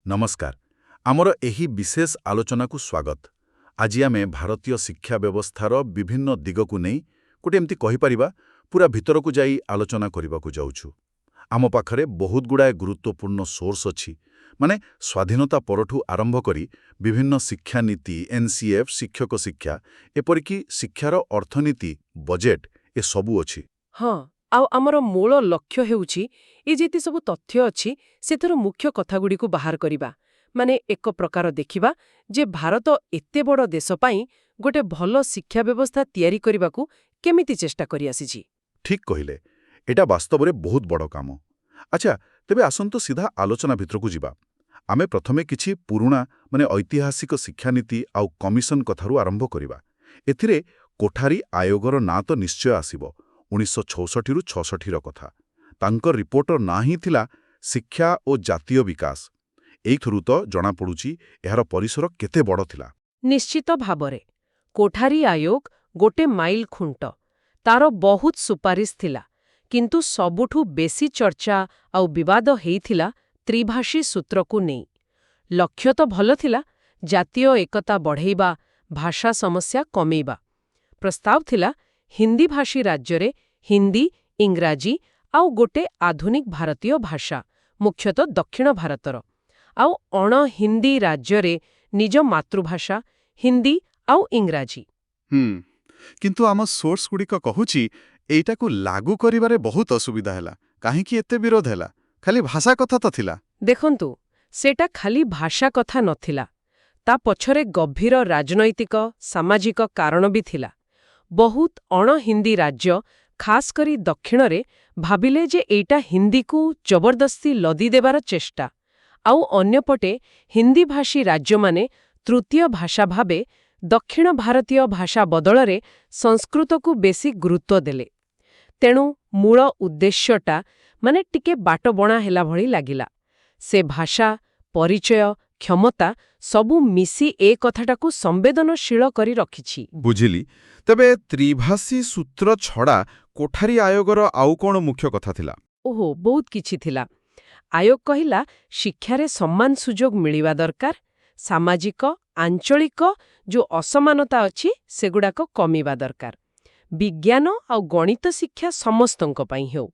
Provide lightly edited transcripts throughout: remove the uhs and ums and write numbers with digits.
नमस्कार आमर एही विशेष आलोचना को स्वागत। आज आमे भारतीय शिक्षा व्यवस्थार विभिन्न दिग को नहीं गोटे एमती कहिपारिबा पूरा भितर को जाई आलोचना करने को जाउछु। आम पाखरे बहुत गुड़ाए गुरुत्वपूर्ण सोर्स अछि, माने स्वाधीनता परठू आरंभ करी विभिन्न शिक्षा नीति, एनसीएफ, शिक्षक शिक्षा, एपरिकी शिक्षार अर्थनीति, बजेट ए सबू अछि। हाँ, आउ आमर मूल लक्ष्य हेउछि ए जेति सब तथ्य अछि सेथर मुख्य कथागुडी को बाहर करिबा, माने एक प्रकार देखिबा जे भारत एते बड़ देश पाई गोटे भल शिक्षा व्यवस्था तयारी करबाकू केमिति चेष्टा करि आसीछि। ठीक कहिले, एटा वास्तव में बहुत बड़ काम। अच्छा, तेबे आसंतो सीधा आलोचना भितर को जिबा। आमे प्रथमे किछि पुरुणा माने ऐतिहासिक शिक्षानीति आउ कमिशन कथारू आरंभ करिबा। एथिरे कोठारी आयोगर ना तो निश्चय आसिबो। 1966 रु 66 रो कथा। तांकर रिपोर्टर ना ही थिला शिक्षा और जातीय विकास। एइथरु तो जणा पडुची एहार परिसर केते बड़ थिला। निश्चित भाबरे कोठारी आयोग गोटे माइल खुंट, तार बहुत सुपारिश थिला, किंतु सबुठू बेसी चर्चा आउ विवाद हेइथिला त्रिभाषी सूत्र को नहीं। लक्ष्य तो भल थिला, जातीय एकता बढ़ेइबा, भाषा समस्या कमेइबा। प्रस्ताव थिला हिंदी भाषी राज्य रे हिंदी, इंग्राजी आउ गोटे आधुनिक भारतीय भाषा, मुख्यतः दक्षिण भारतर, आउ अण हिंदी राज्य रे निज मातृभाषा हिंदी आउ इंग्राजी। किंतु आम सोर्स गुड़िक कहूची एइटा को लागू करिबारे बहुत असुविधा हैला। काहेकि एते विरोध हैला? खाली भाषा कथा तो थिला। देखंतु, सेटा खाली भाषा कथा नथिला, ता पछरे गभीर राजनैतिक सामाजिक कारण भी थिला। बहुत अण हिंदी राज्य खास करी दक्षिण रे भाबिले जे एइटा हिंदी को जबरदस्ती लदी देबार चेष्टा, आउ अन्यपटे हिंदी भाषी राज्य माने तृतीय भाषा भाबे दक्षिण भारतीय भाषा बदलरे संस्कृत को बेसी गुरुत्व देले। तेणु मूल उद्देश्यटा माने टिके बाट बणा हेला भली लागिला। से भाषा, परिचय, क्षमता सबू मिसी ए कथाटाकू संवेदनशील करी रखिछि। बुझिली। तबे त्रिभाषी सूत्र छड़ा कोठारी आयोगर आउ कोण मुख्य कथा थिला? ओहो, बहुत किछि थिला। आयोग कहिला शिक्षारे सम्मान सुजोग मिलिबा दरकार, सामाजिक आंचलिक जो असमानता अछि सेगुडाक कमिबा दरकार, विज्ञान आउ गणित शिक्षा समस्तंक पई हेउ।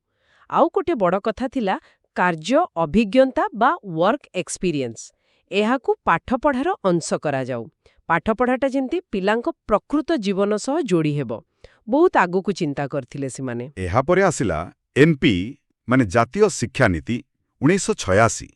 आउ कोटे बड़ कथा थिला कार्य अभिज्ञता बा वर्क एक्सपीरियंस। एहाकू पाठपढ़ार अंश करा जाऊ। पाठपढ़ाटा जेंती पिलांक प्रकृत जीवन सह जोड़ी हेबो। बहुत आगुकू चिंता करथिले सिमाने। एहा परे आसिला एनपी माने जातीय शिक्षा नीति 1986।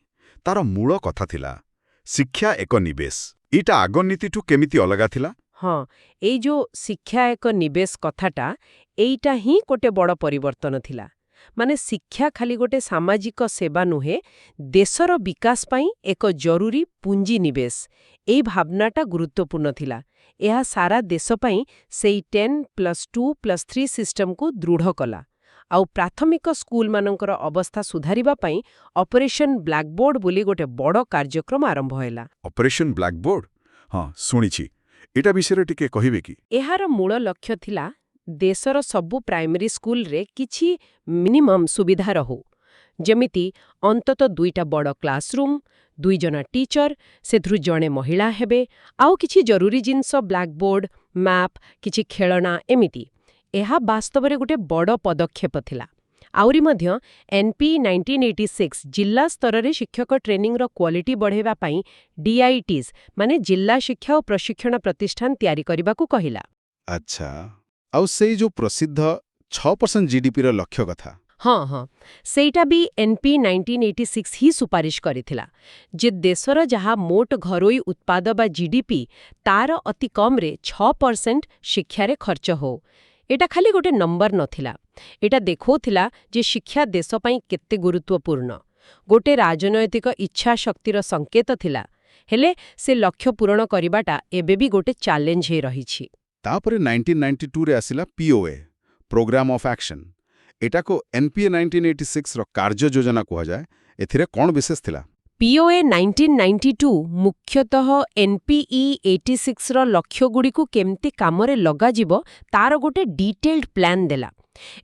तार मूल कथा थिला शिक्षा एक निवेश। इटा आग नीतिठू केमिति अलगा थिला? हाँ, एई जो शिक्षा एक निवेश कथाटा एइटा ही कोटे बड़ परिवर्तन थिला। माने शिक्षा खाली गोटे सामाजिक सेवा नुहे, देशर विकास पाई एक जरूरी पुंजी निवेश। एई भावनाटा गुरुत्वपूर्ण थिला। एहा सारा देश पाई सेई 10+2+3 सिस्टम को दृढ़ कला। आउ प्राथमिक स्कूल मानकर अवस्था सुधारिबा पाई ऑपरेशन ब्लैकबोर्ड बोली गोटे बड़ कार्यक्रम आरंभ हैला। Operation blackboard? हाँ, सुनिछि। एटा विषय टिके कहिबे कि? एहार मूल लक्ष्य थिला देशर सबु प्राइमरी स्कूल रे किछि मिनिमम सुविधा रहू, जेमिति अंतत 2टा बड़ क्लासरूम, 2 जना टीचर, सेथरु जणे महिला हेबे, आउ किछि जरूरी जिंस ब्लैकबोर्ड, मैप, किछि खेलना एमिति। एहा वास्तवरे गोटे बड़ पदक्षेप थिला। आउरी मध्य एनपी 1986 जिल्ला स्तर रे शिक्षक ट्रेनिंग रो क्वालिटी बढ़ेबा पाई डीआईटीज माने जिल्ला शिक्षा और प्रशिक्षण प्रतिष्ठान तयारी करबाकू कहिला। अच्छा, आउ सेई जो प्रसिद्ध 6% जीडीपी रो लक्ष्य कथा? हाँ, सेटा भी एनपी 1986 ही सुपारिश करिथिला जे देशर जहा मोट घरोई उत्पाद बा जीडीपी तार अति कम रे 6% शिक्षारे खर्च हो। एटा खाली गोटे नंबर नथिला, एटा देखौथिला जे शिक्षा देश पाई केते गुरुत्वपूर्ण। गोटे राजनैतिक इच्छा शक्तिर संकेत थिला, हेले से लक्ष्य पूरण करिबाटा एबे भी गोटे चैलेंज हे रहिछि। तापरे 1992 रे आसिला पीओए, प्रोग्राम ऑफ एक्शन। एटा को एनपीए 1986 रो कार्य योजना कुहा जाय। एथिरे कोन विशेष थिला? POA 1992 ମୁଖ୍ୟତଃ NPE 86ର ଲକ୍ଷ୍ୟଗୁଡ଼ିକୁ କେମିତି କାମରେ ଲଗାଯିବ ତାର ଗୋଟେ ଡିଟେଲ୍ଡ ପ୍ଲାନ୍ ଦେଲା।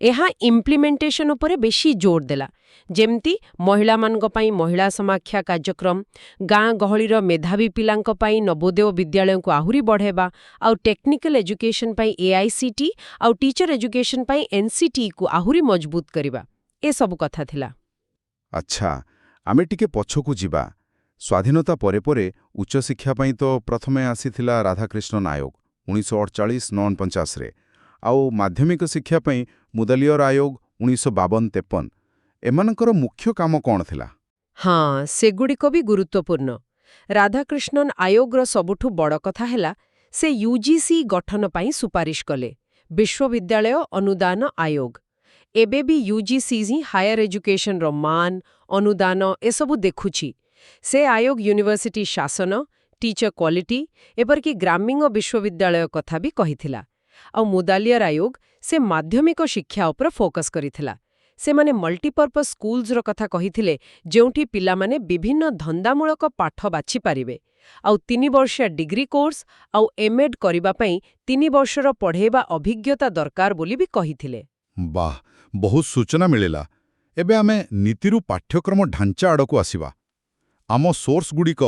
ଏହା ଇମ୍ପ୍ଲିମେଣ୍ଟେସନ ଉପରେ ବେଶୀ ଜୋର ଦେଲା, ଯେମିତି ମହିଳାମାନଙ୍କ ପାଇଁ ମହିଳା ସମାଖ୍ୟା କାର୍ଯ୍ୟକ୍ରମ, ଗାଁ ଗହଳିର ମେଧାବୀ ପିଲାଙ୍କ ପାଇଁ ନବୋଦୟ ବିଦ୍ୟାଳୟକୁ ଆହୁରି ବଢ଼ାଇବା, ଆଉ ଟେକ୍ନିକାଲ ଏଜୁକେସନ ପାଇଁ AICT ଆଉ ଟିଚର ଏଜୁକେସନ ପାଇଁ NCTକୁ ଆହୁରି ମଜବୁତ କରିବା, ଏସବୁ କଥା ଥିଲା। ଆଚ୍ଛା, ଆମେ ଟିକେ ପଛକୁ ଯିବା। ସ୍ୱାଧୀନତା ପରେ ପରେ ଉଚ୍ଚଶିକ୍ଷା ପାଇଁ ତ ପ୍ରଥମେ ଆସିଥିଲା ରାଧାକ୍ରିଷ୍ଣନ ଆୟୋଗ 1948-49ରେ, ଆଉ ମାଧ୍ୟମିକ ଶିକ୍ଷା ପାଇଁ ମୁଦାଲିୟର ଆୟୋଗ 1952-53। ଏମାନଙ୍କର ମୁଖ୍ୟ କାମ କ'ଣ ଥିଲା? ହଁ, ସେଗୁଡ଼ିକ ବି ଗୁରୁତ୍ୱପୂର୍ଣ୍ଣ। ରାଧାକ୍ରିଷ୍ଣନ ଆୟୋଗର ସବୁଠୁ ବଡ଼ କଥା ହେଲା ସେ UGC ଗଠନ ପାଇଁ ସୁପାରିଶ କଲେ, ବିଶ୍ୱବିଦ୍ୟାଳୟ ଅନୁଦାନ ଆୟୋଗ। ଏବେ ବି UGC ହିଁ ହାୟର ଏଜୁକେସନର ମାନ, ଅନୁଦାନ ଏସବୁ ଦେଖୁଛି। ସେ ଆୟୋଗ ୟୁନିଭର୍ସିଟି ଶାସନ, ଟିଚର କ୍ୱାଲିଟି, ଏପରିକି ଗ୍ରାମୀଣ ବିଶ୍ୱବିଦ୍ୟାଳୟ କଥା ବି କହିଥିଲା। ଆଉ ମୁଦାଲିୟର ଆୟୋଗ ସେ ମାଧ୍ୟମିକ ଶିକ୍ଷା ଉପରେ ଫୋକସ୍ କରିଥିଲା। ସେମାନେ ମଲ୍ଟିପର୍ପସ୍ ସ୍କୁଲ୍ସର କଥା କହିଥିଲେ, ଯେଉଁଠି ପିଲାମାନେ ବିଭିନ୍ନ ଧନ୍ଦାମୂଳକ ପାଠ ବାଛିପାରିବେ। ଆଉ 3 ବର୍ଷିଆ ଡିଗ୍ରୀ କୋର୍ସ ଆଉ MEd କରିବା ପାଇଁ 3 ବର୍ଷର ପଢ଼େଇବା ଅଭିଜ୍ଞତା ଦରକାର ବୋଲି ବି କହିଥିଲେ। ବାଃ, ବହୁତ ସୂଚନା ମିଳିଲା। ଏବେ ଆମେ ନୀତିରୁ ପାଠ୍ୟକ୍ରମ ଢାଞ୍ଚା ଆଡ଼କୁ ଆସିବା। ଆମ ସୋର୍ସଗୁଡ଼ିକ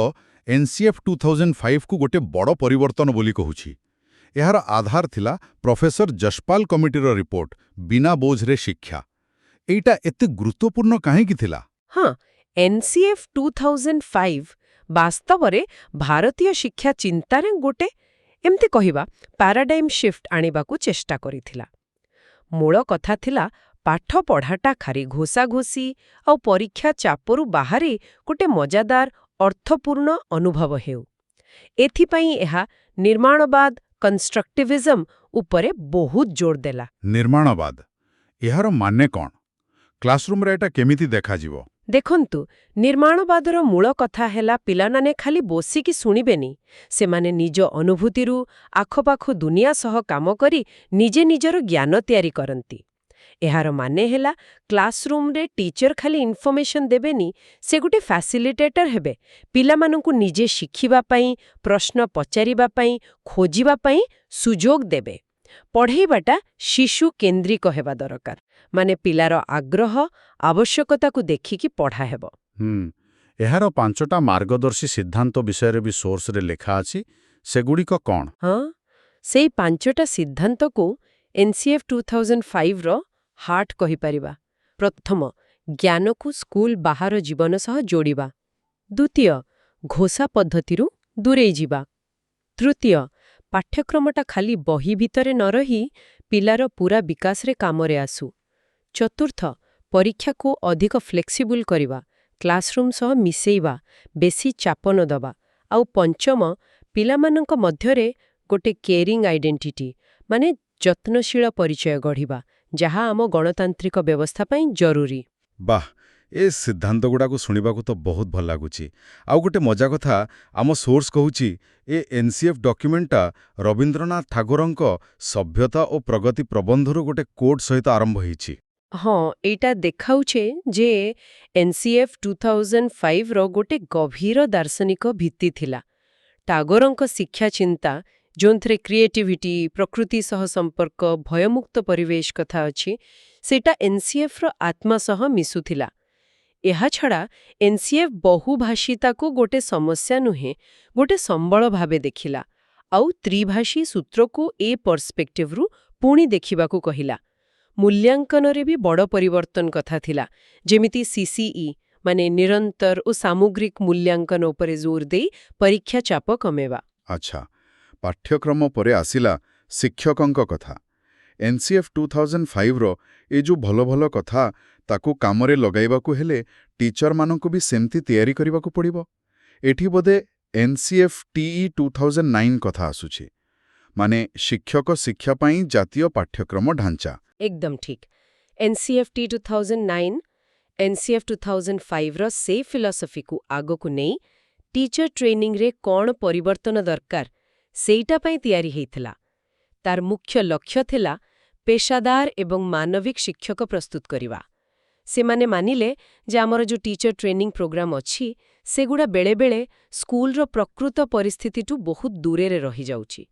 NCF 2005କୁ ଗୋଟେ ବଡ଼ ପରିବର୍ତ୍ତନ ବୋଲି କହୁଛି। ଏହାର ଆଧାର ଥିଲା ପ୍ରଫେସର ଯଶପାଲ କମିଟିର ରିପୋର୍ଟ ବିନା ବୋଝରେ ଶିକ୍ଷା। ଏଇଟା ଏତେ ଗୁରୁତ୍ୱପୂର୍ଣ୍ଣ କାହିଁକି ଥିଲା? ହଁ, NCF 2005 ବାସ୍ତବରେ ଭାରତୀୟ ଶିକ୍ଷା ଚିନ୍ତାରେ ଗୋଟେ ଏମିତି କହିବା ପାରାଡାଇମ୍ ଶିଫ୍ଟ ଆଣିବାକୁ ଚେଷ୍ଟା କରିଥିଲା। ମୂଳ କଥା ଥିଲା ପାଠ ପଢ଼ାଟା ଖାଲି ଘୋଷାଘୋଷି ଆଉ ପରୀକ୍ଷା ଚାପରୁ ବାହାରି ଗୋଟେ ମଜାଦାର ଅର୍ଥପୂର୍ଣ୍ଣ ଅନୁଭବ ହେଉ। ଏଥିପାଇଁ ଏହା ନିର୍ମାଣବାଦ କନଷ୍ଟ୍ରକ୍ଟିଭିଜମ ଉପରେ ବହୁତ ଜୋର ଦେଲା। ନିର୍ମାଣବାଦ, ଏହାର ମାନେ କ'ଣ? କ୍ଲାସରୁମରେ ଏଟା କେମିତି ଦେଖାଯିବ? ଦେଖନ୍ତୁ, ନିର୍ମାଣବାଦର ମୂଳ କଥା ହେଲା ପିଲାମାନେ ଖାଲି ବସିକି ଶୁଣିବେନି, ସେମାନେ ନିଜ ଅନୁଭୂତିରୁ ଆଖପାଖ ଦୁନିଆ ସହ କାମ କରି ନିଜେ ନିଜର ଜ୍ଞାନ ତିଆରି କରନ୍ତି। ଏହାର ମାନେ ହେଲା କ୍ଲାସରୁମରେ ଟିଚର ଖାଲି ଇନଫର୍ମେସନ ଦେବେନି, ସେ ଗୋଟେ ଫ୍ୟାସିଲିଟେଟର ହେବେ। ପିଲାମାନଙ୍କୁ ନିଜେ ଶିଖିବା ପାଇଁ, ପ୍ରଶ୍ନ ପଚାରିବା ପାଇଁ, ଖୋଜିବା ପାଇଁ ସୁଯୋଗ ଦେବେ। ପଢ଼େଇବାଟା ଶିଶୁ କେନ୍ଦ୍ରିକ ହେବା ଦରକାର, ମାନେ ପିଲାର ଆଗ୍ରହ ଆବଶ୍ୟକତାକୁ ଦେଖିକି ପଢ଼ା ହେବ। ଏହାର 5ଟା ମାର୍ଗଦର୍ଶୀ ସିଦ୍ଧାନ୍ତ ବିଷୟରେ ବି ସୋର୍ସରେ ଲେଖା ଅଛି। ସେଗୁଡ଼ିକ କ'ଣ? ହଁ, ସେଇ 5ଟା ସିଦ୍ଧାନ୍ତକୁ NCF 2005ର ହାର୍ଟ କହିପାରିବା। ପ୍ରଥମ, ଜ୍ଞାନକୁ ସ୍କୁଲ ବାହାର ଜୀବନ ସହ ଯୋଡ଼ିବା। ଦ୍ୱିତୀୟ, ଘୋଷା ପଦ୍ଧତିରୁ ଦୂରେଇ ଯିବା। ତୃତୀୟ, ପାଠ୍ୟକ୍ରମଟା ଖାଲି ବହି ଭିତରେ ନ ରହି ପିଲାର ପୁରା ବିକାଶରେ କାମରେ ଆସୁ। ଚତୁର୍ଥ, ପରୀକ୍ଷାକୁ ଅଧିକ ଫ୍ଲେକ୍ସିବୁଲ କରିବା, କ୍ଲାସରୁମ୍ ସହ ମିଶେଇବା, ବେଶୀ ଚାପ ନ ଦେବା। ଆଉ ପଞ୍ଚମ, ପିଲାମାନଙ୍କ ମଧ୍ୟରେ ଗୋଟେ କେୟାରିଂ ଆଇଡେଣ୍ଟିଟି, ମାନେ ଯତ୍ନଶୀଳ ପରିଚୟ ଗଢ଼ିବା, ଯାହା ଆମ ଗଣତାନ୍ତ୍ରିକ ବ୍ୟବସ୍ଥା ପାଇଁ ଜରୁରୀ। ବାଃ, ଏ ସିଦ୍ଧାନ୍ତଗୁଡ଼ାକୁ ଶୁଣିବାକୁ ତ ବହୁତ ଭଲ ଲାଗୁଛି। ଆଉ ଗୋଟେ ମଜା କଥା, ଆମ ସୋର୍ସ କହୁଛି ଏ NCF ଡକ୍ୟୁମେଣ୍ଟଟା ରବୀନ୍ଦ୍ରନାଥ ଠାକୁରଙ୍କ ସଭ୍ୟତା ଓ ପ୍ରଗତି ପ୍ରବନ୍ଧରୁ ଗୋଟେ କୋଟ୍ ସହିତ ଆରମ୍ଭ ହେଇଛି। ହଁ, ଏଇଟା ଦେଖାଉଛେ ଯେ NCF 2005ର ଗୋଟେ ଗଭୀର ଦାର୍ଶନିକ ଭିତ୍ତି ଥିଲା। ଟାଗୋରଙ୍କ ଶିକ୍ଷା ଚିନ୍ତା, ଯେଉଁଥିରେ କ୍ରିଏଟିଭିଟି, ପ୍ରକୃତି ସହ ସମ୍ପର୍କ, ଭୟମୁକ୍ତ ପରିବେଶ କଥା ଅଛି, ସେଇଟା NCFର ଆତ୍ମା ସହ ମିଶୁଥିଲା। ଏହାଛଡ଼ା NCF ବହୁଭାଷିତାକୁ ଗୋଟେ ସମସ୍ୟା ନୁହେଁ, ଗୋଟେ ସମ୍ବଳ ଭାବେ ଦେଖିଲା, ଆଉ ତ୍ରିଭାଷୀ ସୂତ୍ରକୁ ଏ ପର୍ସପେକ୍ଟିଭରୁ ପୁଣି ଦେଖିବାକୁ କହିଲା। ମୂଲ୍ୟାଙ୍କନରେ ବି ବଡ଼ ପରିବର୍ତ୍ତନ କଥା ଥିଲା, ଯେମିତି CCE, ମାନେ ନିରନ୍ତର ଓ ସାମଗ୍ରିକ ମୂଲ୍ୟାଙ୍କନ ଉପରେ ଜୋର ଦେଇ ପରୀକ୍ଷା ଚାପ କମେଇବା। ଆଚ୍ଛା, ପାଠ୍ୟକ୍ରମ ପରେ ଆସିଲା ଶିକ୍ଷକଙ୍କ କଥା। NCF 2005ର ଏ ଯୋଉ ଭଲ ଭଲ କଥା, ତାକୁ କାମରେ ଲଗାଇବାକୁ ହେଲେ ଟିଚରମାନଙ୍କୁ ବି ସେମିତି ତିଆରି କରିବାକୁ ପଡ଼ିବ। ଏଠି ବୋଧେ NCF TE 2009 କଥା ଆସୁଛି, ମାନେ ଶିକ୍ଷକ ଶିକ୍ଷା ପାଇଁ ଜାତୀୟ ପାଠ୍ୟକ୍ରମ ଢାଞ୍ଚା। ଏକଦମ ଠିକ୍। NCF T 2009 NCF 2005ର ସେ ଫିଲସଫିକୁ ଆଗକୁ ନେଇ ଟିଚର ଟ୍ରେନିଂରେ କ'ଣ ପରିବର୍ତ୍ତନ ଦରକାର, ସେଇଟା ପାଇଁ ତିଆରି ହେଇଥିଲା। ତାର ମୁଖ୍ୟ ଲକ୍ଷ୍ୟ ଥିଲା ପେଶାଦାର ଏବଂ ମାନବିକ ଶିକ୍ଷକ ପ୍ରସ୍ତୁତ କରିବା। ସେମାନେ ମାନିଲେ ଯେ ଆମର ଯୋଉ ଟିଚର ଟ୍ରେନିଂ ପ୍ରୋଗ୍ରାମ ଅଛି, ସେଗୁଡ଼ା ବେଳେବେଳେ ସ୍କୁଲର ପ୍ରକୃତ ପରିସ୍ଥିତିଠୁ ବହୁତ ଦୂରରେ ରହିଯାଉଛି,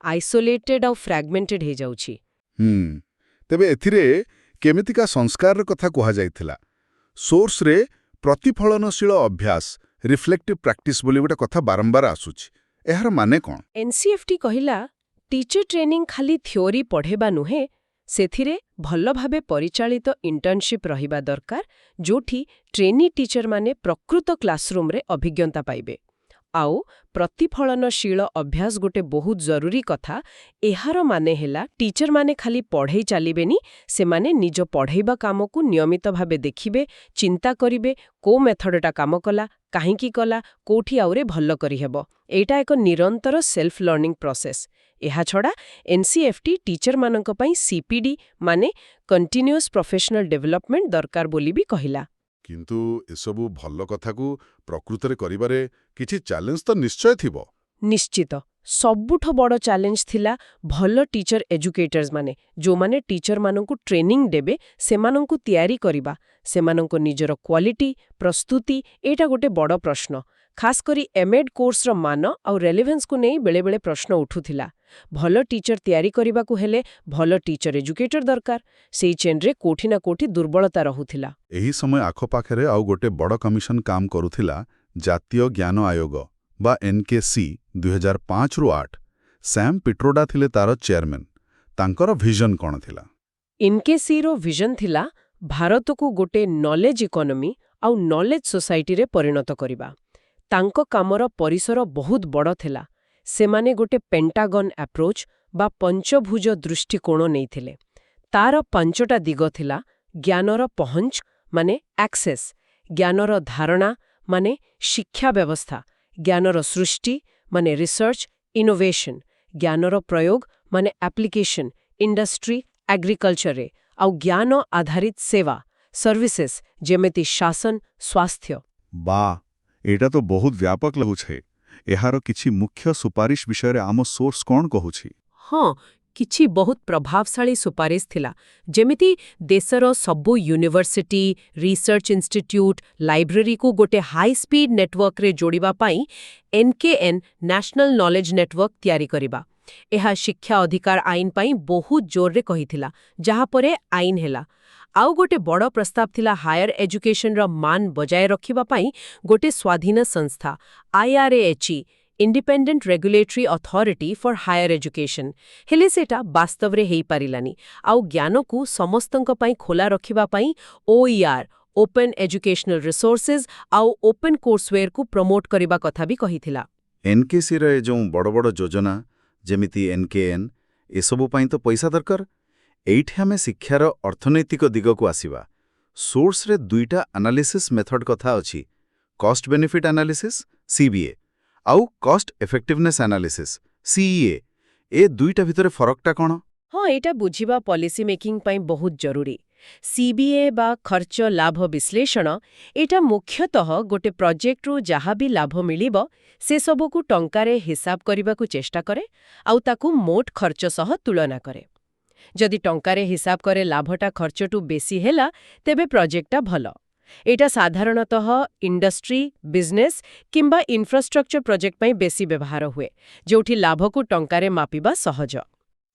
ଆଇସୋଲେଟେଡ୍ ଆଉ ଫ୍ରାଗମେଣ୍ଟେଡ୍ ହେଇଯାଉଛି। ତେବେ ଏଥିରେ କେମିତିକା ସଂସ୍କାରର କଥା କୁହାଯାଇଥିଲା? ସୋର୍ସରେ ପ୍ରତିଫଳନଶୀଳ ଅଭ୍ୟାସ ରିଫ୍ଲେକ୍ଟିଭ୍ ପ୍ରାକ୍ଟିସ୍ ବୋଲି ଗୋଟେ କଥା ବାରମ୍ବାର ଆସୁଛି। ଏହାର ମାନେ କ'ଣ? ଏନସିଏଫଟି କହିଲା ଟିଚର ଟ୍ରେନିଂ ଖାଲି ଥିଓରି ପଢ଼େଇବା ନୁହେଁ, ସେଥିରେ ଭଲ ଭାବେ ପରିଚାଳିତ ଇଣ୍ଟର୍ଣ୍ଣସିପ୍ ରହିବା ଦରକାର, ଯୋଉଠି ଟ୍ରେନି ଟିଚରମାନେ ପ୍ରକୃତ କ୍ଲାସରୁମରେ ଅଭିଜ୍ଞତା ପାଇବେ। ଆଉ ପ୍ରତିଫଳନଶୀଳ ଅଭ୍ୟାସ ଗୋଟେ ବହୁତ ଜରୁରୀ କଥା। ଏହାର ମାନେ ହେଲା ଟିଚରମାନେ ଖାଲି ପଢ଼େଇ ଚାଲିବେନି, ସେମାନେ ନିଜ ପଢ଼େଇବା କାମକୁ ନିୟମିତ ଭାବେ ଦେଖିବେ, ଚିନ୍ତା କରିବେ କୋଉ ମେଥଡଟା କାମ କଲା, କାହିଁକି କଲା, କୋଉଠି ଆହୁରି ଭଲ କରିହେବ। ଏଇଟା ଏକ ନିରନ୍ତର ସେଲ୍ଫ ଲର୍ଣ୍ଣିଂ ପ୍ରୋସେସ୍। ଏହାଛଡ଼ା ଏନସିଏଫଟି ଟିଚରମାନଙ୍କ ପାଇଁ ସିପିଡି ମାନେ କଣ୍ଟିନ୍ୟୁଅସ୍ ପ୍ରଫେସନାଲ ଡେଭଲପମେଣ୍ଟ ଦରକାର ବୋଲି ବି କହିଲା। କିନ୍ତୁ ଏସବୁ ଭଲ କଥାକୁ ପ୍ରକୃତରେ କରିବାରେ କିଛି ଚ୍ୟାଲେଞ୍ଜ ତ ନିଶ୍ଚୟ ଥିବ। ନିଶ୍ଚିତ ସବୁଠୁ ବଡ଼ ଚ୍ୟାଲେଞ୍ଜ ଥିଲା ଭଲ ଟିଚର ଏଜୁକେଟର୍ସମାନେ, ଯୋଉମାନେ ଟିଚରମାନଙ୍କୁ ଟ୍ରେନିଂ ଦେବେ, ସେମାନଙ୍କୁ ତିଆରି କରିବା। ସେମାନଙ୍କ ନିଜର କ୍ୱାଲିଟି, ପ୍ରସ୍ତୁତି ଏଇଟା ଗୋଟେ ବଡ଼ ପ୍ରଶ୍ନ। ଖାସ୍ କରି ଏମ୍ଏଡ୍ କୋର୍ସର ମାନ ଆଉ ରେଲେଭେନ୍ସକୁ ନେଇ ବେଳେବେଳେ ପ୍ରଶ୍ନ ଉଠୁଥିଲା। ଭଲ ଟିଚର ତିଆରି କରିବାକୁ ହେଲେ ଭଲ ଟିଚର ଏଜୁକେଟର ଦରକାର। ସେଇ ଚେନ୍ରେ କୋଉଠି ନା କୋଉଠି ଦୁର୍ବଳତା ରହୁଥିଲା। ଏହି ସମୟ ଆଖପାଖରେ ଆଉ ଗୋଟେ ବଡ଼ କମିଶନ କାମ କରୁଥିଲା, ଜାତୀୟ ଜ୍ଞାନ ଆୟୋଗ ବା NKC 2005-8। ସ୍ୟାମ୍ ପିଟ୍ରୋଡା ଥିଲେ ତାର ଚେୟାରମ୍ୟାନ୍। ତାଙ୍କର ଭିଜନ କ'ଣ ଥିଲା? ଏନକେସିର ଭିଜନ ଥିଲା ଭାରତକୁ ଗୋଟେ ନଲେଜ ଇକୋନୋମି ଆଉ ନଲେଜ ସୋସାଇଟିରେ ପରିଣତ କରିବା। ତାଙ୍କ କାମର ପରିସର ବହୁତ ବଡ଼ ଥିଲା। ସେମାନେ ଗୋଟେ ପେଣ୍ଟାଗନ୍ ଆପ୍ରୋଚ୍ ବା ପଞ୍ଚଭୁଜ ଦୃଷ୍ଟିକୋଣ ନେଇଥିଲେ। ତାର 5ଟା ଦିଗ ଥିଲା: ଜ୍ଞାନର ପହଞ୍ଚ ମାନେ ଆକ୍ସେସ୍, ଜ୍ଞାନର ଧାରଣା ମାନେ ଶିକ୍ଷା ବ୍ୟବସ୍ଥା, ଜ୍ଞାନର ସୃଷ୍ଟି ମାନେ ରିସର୍ଚ୍ଚ ଇନୋଭେସନ୍, ଜ୍ଞାନର ପ୍ରୟୋଗ ମାନେ ଆପ୍ଲିକେସନ୍ ଇଣ୍ଡଷ୍ଟ୍ରି ଆଗ୍ରିକଲଚରରେ, ଆଉ ଜ୍ଞାନ ଆଧାରିତ ସେବା ସର୍ଭିସେସ୍ ଯେମିତି ଶାସନ ସ୍ୱାସ୍ଥ୍ୟ। ବା, ଏଇଟା ତ ବହୁତ ବ୍ୟାପକ ଲାଗୁଛି। ଏହାର କିଛି ମୁଖ୍ୟ ସୁପାରିଶ ବିଷୟରେ ଆମ ସୋର୍ସ କ'ଣ କହୁଛି? ହଁ, କିଛି ବହୁତ ପ୍ରଭାବଶାଳୀ ସୁପାରିଶ ଥିଲା। ଯେମିତି ଦେଶର ସବୁ ୟୁନିଭର୍ସିଟି, ରିସର୍ଚ୍ଚ ଇନଷ୍ଟିଟ୍ୟୁଟ୍, ଲାଇବ୍ରେରୀକୁ ଗୋଟେ ହାଇ ସ୍ପିଡ୍ ନେଟୱାର୍କରେ ଯୋଡ଼ିବା ପାଇଁ NKN ନ୍ୟାସନାଲ ନଲେଜ ନେଟୱାର୍କ ତିଆରି କରିବା। ଏହା ଶିକ୍ଷା ଅଧିକାର ଆଇନ ପାଇଁ ବହୁତ ଜୋରରେ କହିଥିଲା, ଯାହାପରେ ଆଇନ ହେଲା। ଆଉ ଗୋଟେ ବଡ଼ ପ୍ରସ୍ତାବ ଥିଲା ହାୟର ଏଜୁକେସନର ମାନ ବଜାୟ ରଖିବା ପାଇଁ ଗୋଟେ ସ୍ୱାଧୀନ ସଂସ୍ଥା IRAHE independent regulatory authority for higher education. ହେଲେ ସେଟା ବାସ୍ତବରେ ହେଇପାରିଲାନି। ଆଉ ଜ୍ଞାନକୁ ସମସ୍ତଙ୍କ ପାଇଁ ଖୋଲା ରଖିବା ପାଇଁ OER ଓପନ୍ ଏଜୁକେସନାଲ ରିସୋର୍ସେସ୍ ଆଉ ଓପନ୍ କୋର୍ସୱେୟାରକୁ ପ୍ରମୋଟ କରିବା କଥା ବି କହିଥିଲା। NKCର ଏ ଯେଉଁ ବଡ଼ ବଡ଼ ଯୋଜନା ଯେମିତି NKN, ଏସବୁ ପାଇଁ ତ ପଇସା ଦରକାର। ଏଇଠି ଆମେ ଶିକ୍ଷାର ଅର୍ଥନୈତିକ ଦିଗକୁ ଆସିବା। ସୋର୍ସରେ 2ଟା ଆନାଲିସିସ୍ ମେଥଡ୍ କଥା ଅଛି, କଷ୍ଟ ବେନିଫିଟ୍ ଆନାଲିସିସ୍ CBA ଆଉ କଷ୍ଟ ଏଫେକ୍ଟିଭନେସ୍ ଆନାଲିସିସ୍ CEA। ଏ 2ଟା ଭିତରେ ଫରକଟା କ'ଣ? ହଁ, ଏଇଟା ବୁଝିବା ପଲିସି ମେକିଂ ପାଇଁ ବହୁତ ଜରୁରୀ। CBA ବା ଖର୍ଚ୍ଚ ଲାଭ ବିଶ୍ଳେଷଣ, ଏଇଟା ମୁଖ୍ୟତଃ ଗୋଟେ ପ୍ରୋଜେକ୍ଟରୁ ଯାହା ବି ଲାଭ ମିଳିବ ସେସବୁକୁ ଟଙ୍କାରେ ହିସାବ କରିବାକୁ ଚେଷ୍ଟା କରେ ଆଉ ତାକୁ ମୋଟ ଖର୍ଚ୍ଚ ସହ ତୁଳନା କରେ। ଯଦି ଟଙ୍କାରେ ହିସାବ କରେ ଲାଭଟା ଖର୍ଚ୍ଚଠୁ ବେଶୀ ହେଲା, ତେବେ ପ୍ରୋଜେକ୍ଟଟା ଭଲ। ଏଇଟା ସାଧାରଣତଃ ଇଣ୍ଡଷ୍ଟ୍ରି, ବିଜନେସ୍ କିମ୍ବା ଇନଫ୍ରାଷ୍ଟ୍ରକ୍ଚର ପ୍ରୋଜେକ୍ଟ ପାଇଁ ବେଶୀ ବ୍ୟବହାର ହୁଏ, ଯୋଉଠି ଲାଭକୁ ଟଙ୍କାରେ ମାପିବା ସହଜ।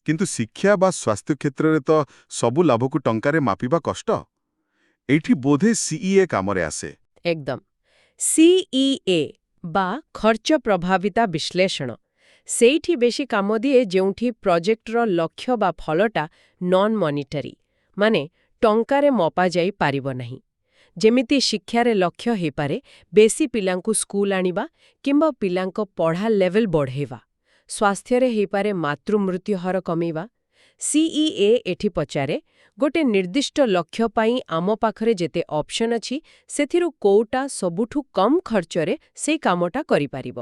କିନ୍ତୁ ଶିକ୍ଷା ବା ସ୍ୱାସ୍ଥ୍ୟ କ୍ଷେତ୍ରରେ ତ ସବୁ ଲାଭକୁ ଟଙ୍କାରେ ମାପିବା କଷ୍ଟ। ଏଇଠି ବୋଧେ CEA କାମରେ ଆସେ। ଏକଦମ। CEA ବା ଖର୍ଚ୍ଚ ପ୍ରଭାବିତା ବିଶ୍ଳେଷଣ ସେଇଠି ବେଶୀ କାମ ଦିଏ, ଯେଉଁଠି ପ୍ରୋଜେକ୍ଟର ଲକ୍ଷ୍ୟ ବା ଫଳଟା ନନ୍ ମନିଟାରୀ, ମାନେ ଟଙ୍କାରେ ମପାଯାଇ ପାରିବ ନାହିଁ। ଯେମିତି ଶିକ୍ଷାରେ ଲକ୍ଷ୍ୟ ହେଇପାରେ ବେଶୀ ପିଲାଙ୍କୁ ସ୍କୁଲ ଆଣିବା କିମ୍ବା ପିଲାଙ୍କ ପଢ଼ା ଲେଭେଲ ବଢ଼େଇବା। ସ୍ୱାସ୍ଥ୍ୟରେ ହେଇପାରେ ମାତୃମୃତ୍ୟୁ ହାର କମେଇବା। CEA ଏଠି ପଚାରେ ଗୋଟେ ନିର୍ଦ୍ଦିଷ୍ଟ ଲକ୍ଷ୍ୟ ପାଇଁ ଆମ ପାଖରେ ଯେତେ ଅପସନ୍ ଅଛି, ସେଥିରୁ କୋଉଟା ସବୁଠୁ କମ୍ ଖର୍ଚ୍ଚରେ ସେଇ କାମଟା କରିପାରିବ,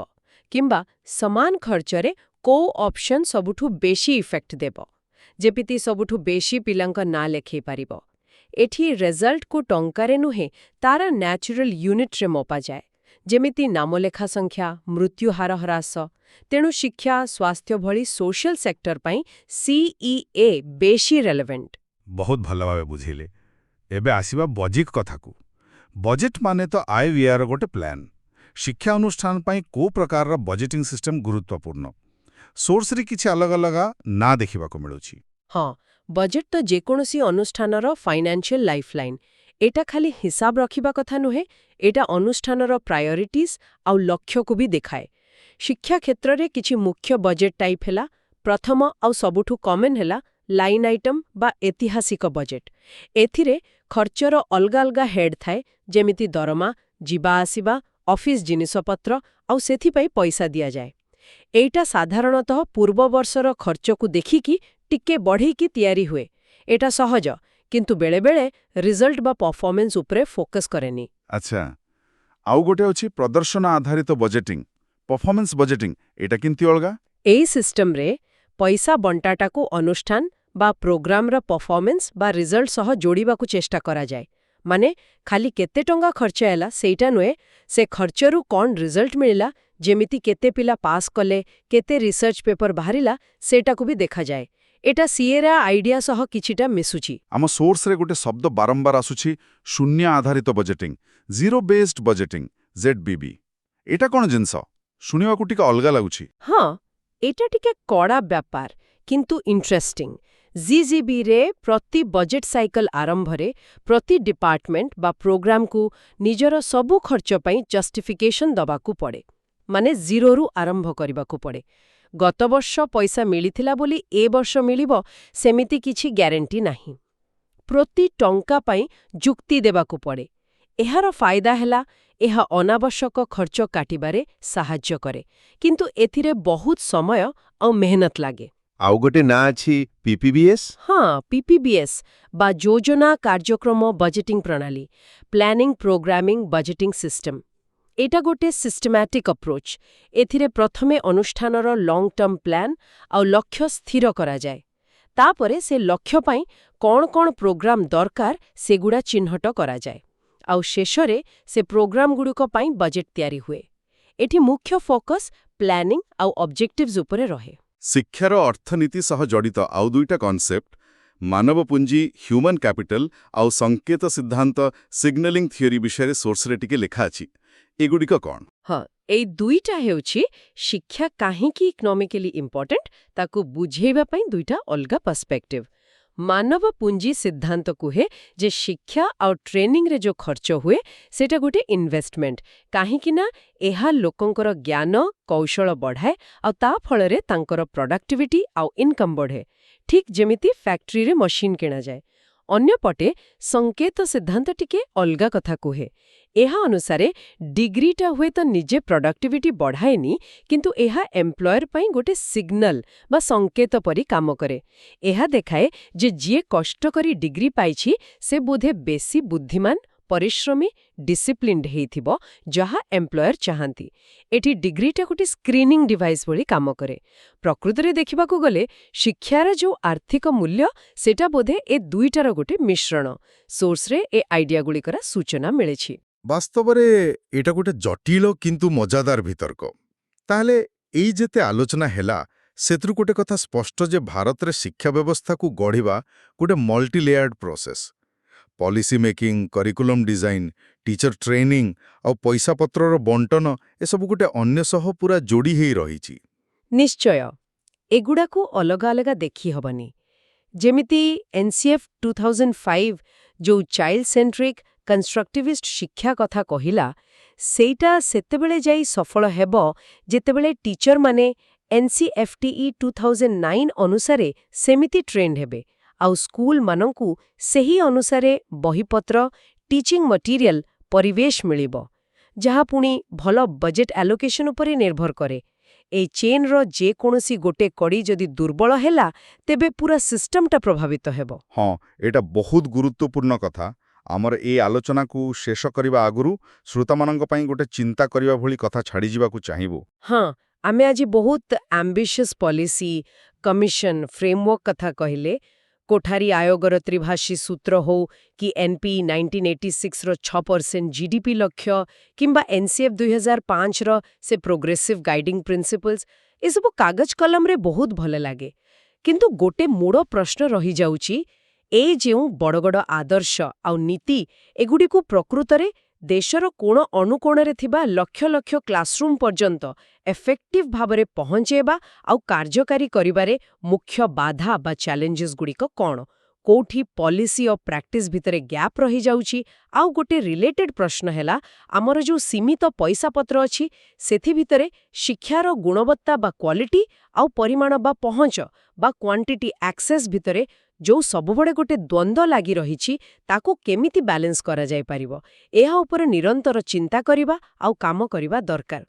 କିମ୍ବା ସମାନ ଖର୍ଚ୍ଚରେ କୋଉ ଅପସନ୍ ସବୁଠୁ ବେଶୀ ଇଫେକ୍ଟ ଦେବ, ଯେମିତି ସବୁଠୁ ବେଶୀ ପିଲାଙ୍କ ନାଁ ଲେଖେଇ ପାରିବ। ଏଠି ରେଜଲ୍ଟକୁ ଟଙ୍କାରେ ନୁହେଁ, ତାର ନ୍ୟାଚୁରାଲ ୟୁନିଟ୍ରେ ମପାଯାଏ, ଯେମିତି ନାମଲେଖା ସଂଖ୍ୟା, ମୃତ୍ୟୁହାର ହ୍ରାସ। ତେଣୁ ଶିକ୍ଷା, ସ୍ୱାସ୍ଥ୍ୟ ଭଳି ସୋସିଆଲ ସେକ୍ଟର ପାଇଁ CEA ବେଶୀ ରେଲେଭେଣ୍ଟ। ବହୁତ ଭଲ ଭାବେ ବୁଝିଲେ। ଏବେ ଆସିବା ବଜେଟ୍ କଥାକୁ। ବଜେଟ୍ ମାନେ ତ ଆୟ ବ୍ୟୟର ଗୋଟେ ପ୍ଲାନ୍। ଶିକ୍ଷା ଅନୁଷ୍ଠାନ ପାଇଁ କୋଉ ପ୍ରକାରର ବଜେଟିଂ ସିଷ୍ଟମ ଗୁରୁତ୍ୱପୂର୍ଣ୍ଣ ସୋର୍ସରେ କିଛି ଅଲଗା ଅଲଗା ନା ଦେଖିବାକୁ ମିଳୁଛି। ହଁ, ବଜେଟ୍ ତ ଯେକୌଣସି ଅନୁଷ୍ଠାନର ଫାଇନାନ୍ସିଆଲ ଲାଇଫଲାଇନ୍। ଏଟା ଖାଲି ହିସାବ ରଖିବା କଥା ନୁହେଁ, ଏଟା ଅନୁଷ୍ଠାନର ପ୍ରାୟୋରିଟିଜ୍ ଆଉ ଲକ୍ଷ୍ୟକୁ ବି ଦେଖାଏ। ଶିକ୍ଷା କ୍ଷେତ୍ରରେ କିଛି ମୁଖ୍ୟ ବଜେଟ୍ ଟାଇପ୍ ହେଲା, ପ୍ରଥମ ଆଉ ସବୁଠୁ କମନ୍ ହେଲା ଲାଇନ୍ ଆଇଟମ୍ ବା ଐତିହାସିକ ବଜେଟ୍। ଏଥିରେ ଖର୍ଚ୍ଚର ଅଲଗା ଅଲଗା ହେଡ୍ ଥାଏ, ଯେମିତି ଦରମା, ଯିବା ଆସିବା, ଅଫିସ୍ ଜିନିଷପତ୍ର ଆଉ ସେଥିପାଇଁ ପଇସା ଦିଆଯାଏ। ଏଇଟା ସାଧାରଣତଃ ପୂର୍ବ ବର୍ଷର ଖର୍ଚ୍ଚକୁ ଦେଖିକି ଟିକେ ବଢ଼େଇକି ତିଆରି ହୁଏ। ଏଟା ସହଜ, କିନ୍ତୁ ବେଳେବେଳେ ରିଜଲ୍ଟ ବା ପରଫର୍ମାନ୍ସ ଉପରେ ଫୋକସ୍ କରେନି। ଆଚ୍ଛା, ଆଉ ଗୋଟେ ଅଛି ପ୍ରଦର୍ଶନ ଆଧାରିତ ବଜେଟିଂ ପରଫର୍ମାନ୍ସ ବଜେଟିଂ ଏଇଟା କେମିତି ଅଲଗା? ଏଇ ସିଷ୍ଟମରେ ପଇସା ବଣ୍ଟାଟାକୁ ଅନୁଷ୍ଠାନ ବା ପ୍ରୋଗ୍ରାମର ପରଫର୍ମାନ୍ସ ବା ରିଜଲ୍ଟ ସହ ଯୋଡ଼ିବାକୁ ଚେଷ୍ଟା କରାଯାଏ। ମାନେ ଖାଲି କେତେ ଟଙ୍କା ଖର୍ଚ୍ଚ ହେଲା ସେଇଟା ନୁହେଁ, ସେ ଖର୍ଚ୍ଚରୁ କ'ଣ ରିଜଲ୍ଟ ମିଳିଲା, ଯେମିତି କେତେ ପିଲା ପାସ୍ କଲେ, କେତେ ରିସର୍ଚ୍ଚ ପେପର ବାହାରିଲା, ସେଇଟାକୁ ବି ଦେଖାଯାଏ। ଏଟା ସିଏରା ଆଇଡିଆ ସହ କିଛିଟା ମିଶୁଛି। ଆମ ସୋର୍ସରେ ଗୋଟେ ଶବ୍ଦ ବାରମ୍ବାର ଆସୁଛି, ଶୂନ୍ୟ ଆଧାରିତ budgeting zero based budgeting ZBB। ଏଇଟା କ'ଣ ଜିନିଷ? ଶୁଣିବାକୁ ଟିକେ ଅଲଗା ଲାଗୁଛି। ହଁ, ଏଟା ଟିକେ କଡ଼ା ବ୍ୟାପାର, କିନ୍ତୁ ଇଣ୍ଟରେଷ୍ଟିଂ। ZBରେ ପ୍ରତି ବଜେଟ୍ ସାଇକଲ ଆରମ୍ଭରେ ପ୍ରତି ଡିପାର୍ଟମେଣ୍ଟ ବା ପ୍ରୋଗ୍ରାମକୁ ନିଜର ସବୁ ଖର୍ଚ୍ଚ ପାଇଁ ଜଷ୍ଟିଫିକେସନ୍ ଦବାକୁ ପଡ଼େ। ମାନେ ଜିରୋରୁ ଆରମ୍ଭ କରିବାକୁ ପଡ଼େ। ଗତ ବର୍ଷ ପଇସା ମିଳିଥିଲା ବୋଲି ଏ ବର୍ଷ ମିଳିବ, ସେମିତି କିଛି ଗ୍ୟାରେଣ୍ଟି ନାହିଁ। ପ୍ରତି ଟଙ୍କା ପାଇଁ ଯୁକ୍ତି ଦେବାକୁ ପଡ଼େ। ଏହାର ଫାଇଦା ହେଲା, ଏହା ଅନାବଶ୍ୟକ ଖର୍ଚ୍ଚ କାଟିବାରେ ସାହାଯ୍ୟ କରେ, କିନ୍ତୁ ଏଥିରେ ବହୁତ ସମୟ ଆଉ ମେହନତ ଲାଗେ। ଆଉ ଗୋଟେ ନାଁ ଅଛି PPBS। ହଁ, PPBS ବା ଯୋଜନା କାର୍ଯ୍ୟକ୍ରମ ବଜେଟିଂ ପ୍ରଣାଳୀ, ପ୍ଲାନିଂ ପ୍ରୋଗ୍ରାମିଂ ବଜେଟିଂ ସିଷ୍ଟମ। ଏଇଟା ଗୋଟେ ସିଷ୍ଟମାଟିକ୍ ଅପ୍ରୋଚ୍। ଏଥିରେ ପ୍ରଥମେ ଅନୁଷ୍ଠାନର ଲଙ୍ଗ୍ ଟର୍ମ ପ୍ଲାନ୍ ଆଉ ଲକ୍ଷ୍ୟ ସ୍ଥିର କରାଯାଏ। ତାପରେ ସେ ଲକ୍ଷ୍ୟ ପାଇଁ କ'ଣ କ'ଣ ପ୍ରୋଗ୍ରାମ ଦରକାର ସେଗୁଡ଼ା ଚିହ୍ନଟ କରାଯାଏ। ଆଉ ଶେଷରେ ସେ ପ୍ରୋଗ୍ରାମଗୁଡ଼ିକ ପାଇଁ ବଜେଟ୍ ତିଆରି ହୁଏ। ଏଠି ମୁଖ୍ୟ ଫୋକସ୍ ପ୍ଲାନିଂ ଆଉ ଅବଜେକ୍ଟିଭ୍ସ ଉପରେ ରହେ। ଶିକ୍ଷାର ଅର୍ଥନୀତି ସହ ଜଡ଼ିତ ଆଉ ଦୁଇଟା କନସେପ୍ଟ ମାନବ ପୁଞ୍ଜି ହ୍ୟୁମାନ୍ କ୍ୟାପିଟାଲ ଆଉ ସଂକେତ ସିଦ୍ଧାନ୍ତ ସିଗ୍ନାଲିଂ ଥିଓରି ବିଷୟରେ ସୋର୍ସରେ ଟିକେ ଲେଖା ଅଛି। ଏଗୁଡ଼ିକ କ'ଣ? ହଁ, ଏଇ ଦୁଇଟା ହେଉଛି ଶିକ୍ଷା କାହିଁକି ଇକୋନୋମିକାଲି ଇମ୍ପୋର୍ଟାଣ୍ଟ ତାକୁ ବୁଝେଇବା ପାଇଁ ଦୁଇଟା ଅଲଗା ପର୍ସପେକ୍ଟିଭ। ମାନବ ପୁଞ୍ଜି ସିଦ୍ଧାନ୍ତ କୁହେ ଯେ ଶିକ୍ଷା ଆଉ ଟ୍ରେନିଂରେ ଯୋଉ ଖର୍ଚ୍ଚ ହୁଏ ସେଟା ଗୋଟେ ଇନଭେଷ୍ଟମେଣ୍ଟ, କାହିଁକି ନା ଏହା ଲୋକଙ୍କର ଜ୍ଞାନ କୌଶଳ ବଢ଼ାଏ ଆଉ ତା ଫଳରେ ତାଙ୍କର ପ୍ରଡକ୍ଟିଭିଟି ଆଉ ଇନକମ୍ ବଢ଼େ, ଠିକ୍ ଯେମିତି ଫ୍ୟାକ୍ଟ୍ରିରେ ମେସିନ୍ କିଣାଯାଏ। ଅନ୍ୟପଟେ ସଂକେତ ସିଦ୍ଧାନ୍ତ ଟିକେ ଅଲଗା କଥା କୁହେ। ଏହା ଅନୁସାରେ ଡିଗ୍ରୀଟା ହୁଏତ ନିଜେ ପ୍ରଡକ୍ଟିଭିଟି ବଢ଼ାଏନି, କିନ୍ତୁ ଏହା ଏମ୍ପ୍ଲୟର ପାଇଁ ଗୋଟେ ସିଗ୍ନାଲ ବା ସଂକେତ ପରି କାମ କରେ। ଏହା ଦେଖାଏ ଯେ ଯିଏ କଷ୍ଟ କରି ଡିଗ୍ରୀ ପାଇଛି ସେ ବୋଧେ ବେଶୀ ବୁଦ୍ଧିମାନ, ପରିଶ୍ରମୀ, ଡିସିପ୍ଲିନ୍ଡ ହେଇଥିବ, ଯାହା ଏମ୍ପ୍ଲୟର ଚାହାନ୍ତି। ଏଠି ଡିଗ୍ରୀଟା ଗୋଟେ ସ୍କ୍ରିନିଂ ଡିଭାଇସ୍ ଭଳି କାମ କରେ। ପ୍ରକୃତରେ ଦେଖିବାକୁ ଗଲେ ଶିକ୍ଷାର ଯୋଉ ଆର୍ଥିକ ମୂଲ୍ୟ ସେଟା ବୋଧେ ଏ ଦୁଇଟାର ଗୋଟେ ମିଶ୍ରଣ। ସୋର୍ସରେ ଏ ଆଇଡିଆଗୁଡ଼ିକର ସୂଚନା ମିଳିଛି। ବାସ୍ତବରେ ଏଇଟା ଗୋଟେ ଜଟିଳ କିନ୍ତୁ ମଜାଦାର ବିତର୍କ। ତାହେଲେ ଏଇ ଯେତେ ଆଲୋଚନା ହେଲା ସେଥିରୁ ଗୋଟେ କଥା ସ୍ପଷ୍ଟ ଯେ ଭାରତରେ ଶିକ୍ଷା ବ୍ୟବସ୍ଥାକୁ ଗଢ଼ିବା ଗୋଟେ multi layered process. Policy making, curriculum design, teacher training ଆଉ ପଇସାପତ୍ରର ବଣ୍ଟନ ଏସବୁ ଗୋଟେ ଅନ୍ୟ ସହ ପୁରା ଯୋଡ଼ି ହେଇ ରହିଛି। ନିଶ୍ଚୟ, ଏଗୁଡ଼ାକୁ ଅଲଗା ଅଲଗା ଦେଖିହେବନି। ଯେମିତି NCF 2005 ଯୋଉ ଚାଇଲ୍ଡ ସେଣ୍ଟ୍ରିକ୍ କନଷ୍ଟ୍ରକ୍ଟିଭିଷ୍ଟ ଶିକ୍ଷା କଥା କହିଲା, ସେଇଟା ସେତେବେଳେ ଯାଇ ସଫଳ ହେବ ଯେତେବେଳେ ଟିଚରମାନେ NCFTE 2009 ଅନୁସାରେ ସେମିତି ଟ୍ରେଣ୍ଡ ହେବେ ଆଉ ସ୍କୁଲମାନଙ୍କୁ ସେହି ଅନୁସାରେ ବହିପତ୍ର, ଟିଚିଂ ମଟିରିଆଲ, ପରିବେଶ ମିଳିବ, ଯାହା ପୁଣି ଭଲ ବଜେଟ୍ ଆଲୋକେସନ୍ ଉପରେ ନିର୍ଭର କରେ। ଏଇ ଚେନ୍ର ଯେକୌଣସି ଗୋଟେ କଡ଼ି ଯଦି ଦୁର୍ବଳ ହେଲା, ତେବେ ପୁରା ସିଷ୍ଟମଟା ପ୍ରଭାବିତ ହେବ। ହଁ, ଏଇଟା ବହୁତ ଗୁରୁତ୍ୱପୂର୍ଣ୍ଣ କଥା। ଆମର ଏଇ ଆଲୋଚନାକୁ ଶେଷ କରିବା ଆଗରୁ ଶ୍ରୋତାମାନଙ୍କ ପାଇଁ ଗୋଟେ ଚିନ୍ତା କରିବା ଭଳି କଥା ଛାଡ଼ିଯିବାକୁ ଚାହିଁବୁ। ହଁ, ଆମେ ଆଜି ବହୁତ ଆମ୍ବିସିୟସ୍ ପଲିସି, କମିଶନ, ଫ୍ରେମୱାର୍କ କଥା କହିଲେ। କୋଠାରୀ ଆୟୋଗର ତ୍ରିଭାଷୀ ସୂତ୍ର ହଉ କି NP 1986ର 6% GDP ଲକ୍ଷ୍ୟ କିମ୍ବା NCF 2005ର ସେ ପ୍ରୋଗ୍ରେସିଭ୍ ଗାଇଡିଂ ପ୍ରିନ୍ସିପଲ୍ସ, ଏସବୁ କାଗଜ କଲମରେ ବହୁତ ଭଲ ଲାଗେ। କିନ୍ତୁ ଗୋଟେ ମୂଳ ପ୍ରଶ୍ନ ରହିଯାଉଛି, ଏ ଯେଉଁ ବଡ଼ ବଡ଼ ଆଦର୍ଶ ଆଉ ନୀତି, ଏଗୁଡ଼ିକୁ ପ୍ରକୃତରେ ଦେଶର କୋଣ ଅନୁକୋଣରେ ଥିବା ଲକ୍ଷ ଲକ୍ଷ କ୍ଲାସରୁମ୍ ପର୍ଯ୍ୟନ୍ତ ଏଫେକ୍ଟିଭ୍ ଭାବରେ ପହଞ୍ଚେଇବା ଆଉ କାର୍ଯ୍ୟକାରୀ କରିବାରେ ମୁଖ୍ୟ ବାଧା ବା ଚ୍ୟାଲେଞ୍ଜେସ୍ କ'ଣ? କୋଉଠି ପଲିସି ଓ ପ୍ରାକ୍ଟିସ୍ ଭିତରେ ଗ୍ୟାପ୍ ରହିଯାଉଛି? ଆଉ ଗୋଟେ ରିଲେଟେଡ୍ ପ୍ରଶ୍ନ ହେଲା, ଆମର ଯୋଉ ସୀମିତ ପଇସାପତ୍ର ଅଛି ସେଥି ଭିତରେ ଶିକ୍ଷାର ଗୁଣବତ୍ତା ବା କ୍ୱାଲିଟି ଆଉ ପରିମାଣ ବା ପହଞ୍ଚ ବା କ୍ୱାଣ୍ଟିଟି ଆକ୍ସେସ୍ ଭିତରେ ଯୋଉ ସବୁବେଳେ ଗୋଟେ ଦ୍ୱନ୍ଦ୍ୱ ଲାଗି ରହିଛି ତାକୁ କେମିତି ବ୍ୟାଲେନ୍ସ କରାଯାଇପାରିବ? ଏହା ଉପରେ ନିରନ୍ତର ଚିନ୍ତା କରିବା ଆଉ କାମ କରିବା ଦରକାର।